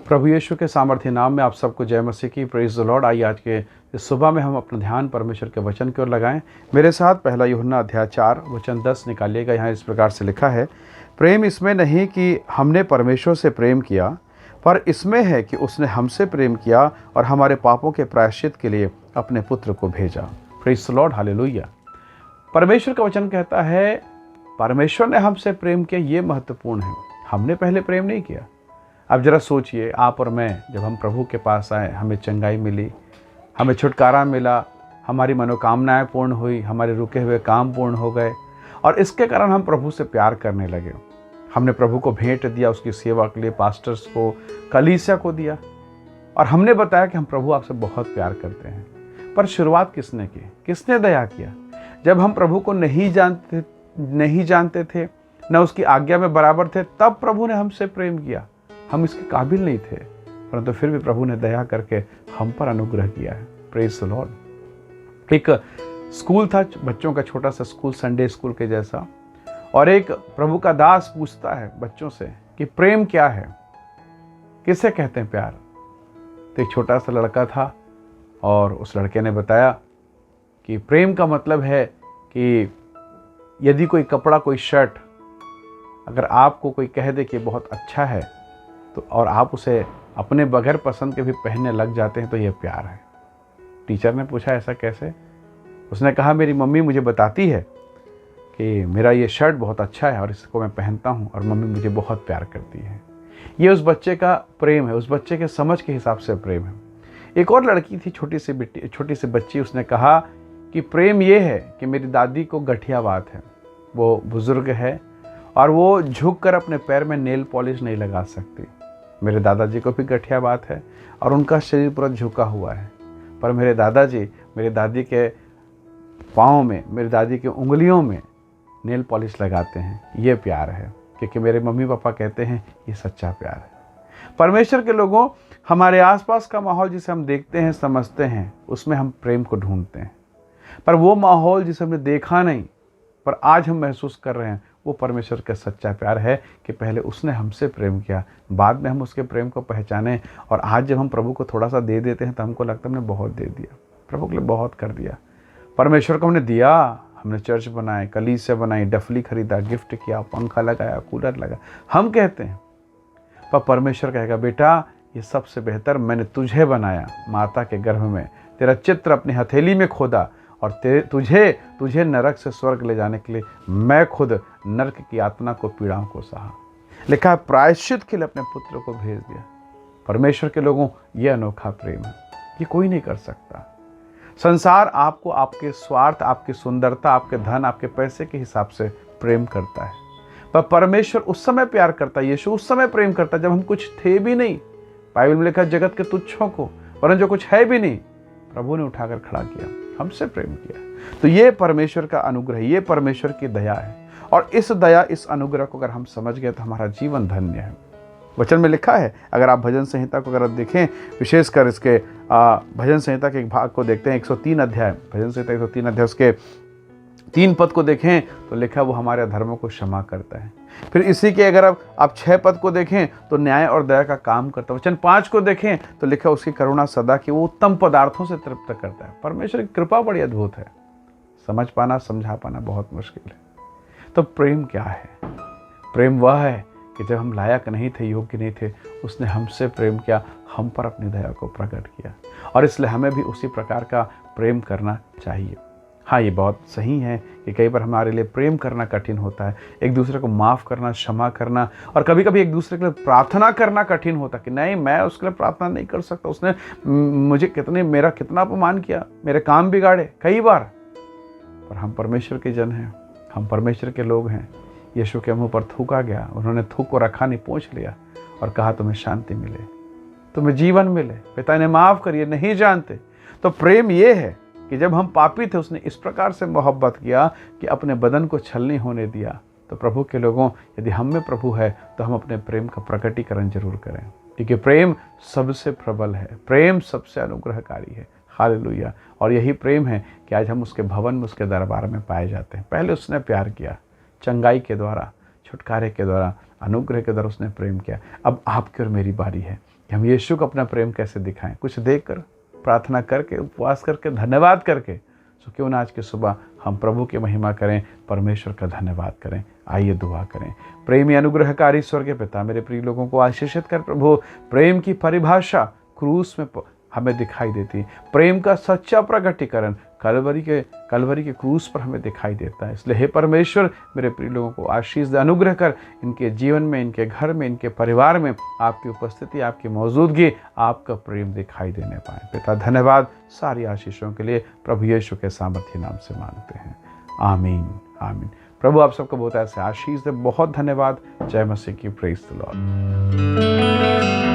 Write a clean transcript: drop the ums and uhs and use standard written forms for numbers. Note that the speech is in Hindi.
प्रभु यीशु के सामर्थ्य नाम में आप सबको जय मसीह की। Praise the Lord. आइए आज के इस सुबह में हम अपना ध्यान परमेश्वर के वचन की ओर लगाएं। मेरे साथ पहला यूहन्ना अध्याय 4 वचन 10 निकालिएगा। यहाँ इस प्रकार से लिखा है, प्रेम इसमें नहीं कि हमने परमेश्वर से प्रेम किया, पर इसमें है कि उसने हमसे प्रेम किया और हमारे पापों के प्रायश्चित के लिए अपने पुत्र को भेजा। Praise the Lord, hallelujah. परमेश्वर का वचन कहता है परमेश्वर ने हमसे प्रेम किया, ये महत्वपूर्ण है। हमने पहले प्रेम नहीं किया। अब जरा सोचिए, आप और मैं जब हम प्रभु के पास आए, हमें चंगाई मिली, हमें छुटकारा मिला, हमारी मनोकामनाएं पूर्ण हुई, हमारे रुके हुए काम पूर्ण हो गए और इसके कारण हम प्रभु से प्यार करने लगे। हमने प्रभु को भेंट दिया, उसकी सेवा के लिए पास्टर्स को, कलीसिया को दिया और हमने बताया कि हम प्रभु आपसे बहुत प्यार करते हैं। पर शुरुआत किसने की? किसने दया किया? जब हम प्रभु को नहीं जानते थे, न उसकी आज्ञा में बराबर थे, तब प्रभु ने हमसे प्रेम किया। हम इसके काबिल नहीं थे, परंतु फिर भी प्रभु ने दया करके हम पर अनुग्रह किया है। Praise the Lord. एक स्कूल था, बच्चों का छोटा सा स्कूल, संडे स्कूल के जैसा, और एक प्रभु का दास पूछता है बच्चों से कि प्रेम क्या है, किसे कहते हैं प्यार? तो एक छोटा सा लड़का था और उस लड़के ने बताया कि प्रेम का मतलब है कि यदि कोई कपड़ा, कोई शर्ट अगर आपको कोई कह दे कि बहुत अच्छा है तो और आप उसे अपने बगैर पसंद के भी पहनने लग जाते हैं, तो यह प्यार है। टीचर ने पूछा ऐसा कैसे? उसने कहा मेरी मम्मी मुझे बताती है कि मेरा ये शर्ट बहुत अच्छा है और इसको मैं पहनता हूँ और मम्मी मुझे बहुत प्यार करती है। ये उस बच्चे का प्रेम है, उस बच्चे के समझ के हिसाब से प्रेम है। एक और लड़की थी, छोटी सी बच्ची, उसने कहा कि प्रेम ये है कि मेरी दादी को गठिया बात है, वो बुज़ुर्ग है और वो झुक कर अपने पैर में नेल पॉलिश नहीं लगा सकती। मेरे दादाजी को भी गठिया बात है और उनका शरीर पूरा झुका हुआ है, पर मेरे दादाजी मेरी दादी के पाँव में, मेरी दादी की उंगलियों में नेल पॉलिश लगाते हैं। ये प्यार है, क्योंकि मेरे मम्मी पापा कहते हैं ये सच्चा प्यार है। परमेश्वर के लोगों, हमारे आसपास का माहौल जिसे हम देखते हैं, समझते हैं, उसमें हम प्रेम को ढूंढते हैं, पर वो माहौल जिसे हमने देखा नहीं पर आज हम महसूस कर रहे हैं, वो परमेश्वर का सच्चा प्यार है कि पहले उसने हमसे प्रेम किया, बाद में हम उसके प्रेम को पहचाने। और आज जब हम प्रभु को थोड़ा सा दे देते हैं तो हमको लगता है हमने बहुत दे दिया, प्रभु के लिए बहुत कर दिया। परमेश्वर को हमने दिया, हमने चर्च बनाए, कलीसिया बनाई, डफली खरीदा, गिफ्ट किया, पंखा लगाया, कूलर लगा, हम कहते हैं। पर परमेश्वर कहेगा बेटा ये सबसे बेहतर मैंने तुझे बनाया, माता के गर्भ में तेरा चित्र अपनी हथेली में खोदा और तुझे नरक से स्वर्ग ले जाने के लिए मैं खुद नरक की यातना को, पीड़ाओं को सहा। लिखा है प्रायश्चित के लिए अपने पुत्र को भेज दिया। परमेश्वर के लोगों, यह अनोखा प्रेम है, ये कोई नहीं कर सकता। संसार आपको आपके स्वार्थ, आपकी सुंदरता, आपके धन, आपके पैसे के हिसाब से प्रेम करता है, पर परमेश्वर उस समय प्यार करता है, यीशु उस समय प्रेम करता है जब हम कुछ थे भी नहीं। बाइबल में लिखा जगत के तुच्छों को, परंतु जो कुछ है भी नहीं, प्रभु ने उठाकर खड़ा किया, हमसे प्रेम किया। तो ये परमेश्वर का अनुग्रह, ये परमेश्वर की दया है और इस दया, इस अनुग्रह को अगर हम समझ गए तो हमारा जीवन धन्य है। वचन में लिखा है, अगर आप भजन संहिता को अगर देखें, विशेषकर इसके भजन संहिता के एक भाग को देखते हैं, 103 अध्याय, भजन संहिता 103 अध्याय, उसके 3 पद को देखें तो लिखा वो हमारे अधर्मों को क्षमा करता है। फिर इसी के अगर आप 6 पद को देखें तो न्याय और दया का काम करता है। वचन 5 को देखें तो लिखा उसकी करुणा सदा की, वो उत्तम पदार्थों से तृप्त करता है। परमेश्वर की कृपा बड़ी अद्भुत है, समझ पाना, समझा पाना बहुत मुश्किल है। तो प्रेम क्या है? प्रेम वह है कि जब हम लायक नहीं थे, योग्य नहीं थे, उसने हमसे प्रेम किया, हम पर अपनी दया को प्रकट किया और इसलिए हमें भी उसी प्रकार का प्रेम करना चाहिए। हाँ, ये बात सही है कि कई बार हमारे लिए प्रेम करना कठिन होता है, एक दूसरे को माफ़ करना, क्षमा करना, और कभी कभी एक दूसरे के लिए प्रार्थना करना कठिन होता है कि नहीं, मैं उसके लिए प्रार्थना नहीं कर सकता, उसने मुझे मेरा कितना अपमान किया, मेरे काम बिगाड़े कई बार। पर हम परमेश्वर के जन हैं, हम परमेश्वर के लोग हैं। यीशु के मुँह पर थूका गया, उन्होंने थूक को रखा नहीं, पोंछ लिया और कहा तुम्हें शांति मिले, तुम्हें जीवन मिले, पिता ने माफ़ करिए, नहीं जानते। तो प्रेम ये है कि जब हम पापी थे उसने इस प्रकार से मोहब्बत किया कि अपने बदन को छल नहीं होने दिया। तो प्रभु के लोगों, यदि हम में प्रभु है तो हम अपने प्रेम का प्रकटीकरण जरूर करें, क्योंकि प्रेम सबसे प्रबल है, प्रेम सबसे अनुग्रहकारी है। हालेलुया। और यही प्रेम है कि आज हम उसके भवन में, उसके दरबार में पाए जाते हैं। पहले उसने प्यार किया, चंगाई के द्वारा, छुटकारे के द्वारा, अनुग्रह के द्वारा उसने प्रेम किया। अब आपकी और मेरी बारी है कि हम यीशु को अपना प्रेम कैसे दिखाएं, कुछ देखकर, प्रार्थना करके, उपवास करके, धन्यवाद करके। सो क्यों ना आज की सुबह हम प्रभु की महिमा करें, परमेश्वर का धन्यवाद करें। आइए दुआ करें। प्रेमी अनुग्रहकारी स्वर्गीय पिता, मेरे प्रिय लोगों को आशीषित कर प्रभु। प्रेम की परिभाषा क्रूस में हमें दिखाई देती है। प्रेम का सच्चा प्रकटीकरण कलवरी के क्रूस पर हमें दिखाई देता है। इसलिए हे परमेश्वर, मेरे प्रिय लोगों को आशीष दे, अनुग्रह कर। इनके जीवन में, इनके घर में, इनके परिवार में आपकी उपस्थिति, आपकी मौजूदगी, आपका प्रेम दिखाई देने पाए। पिता धन्यवाद सारी आशीषों के लिए प्रभु यीशु के सामर्थ्य नाम से मांगते हैं। आमीन आमीन। प्रभु आप सबको बहुत ऐसे आशीष दे। बहुत धन्यवाद। जय मसीह की। Praise the Lord.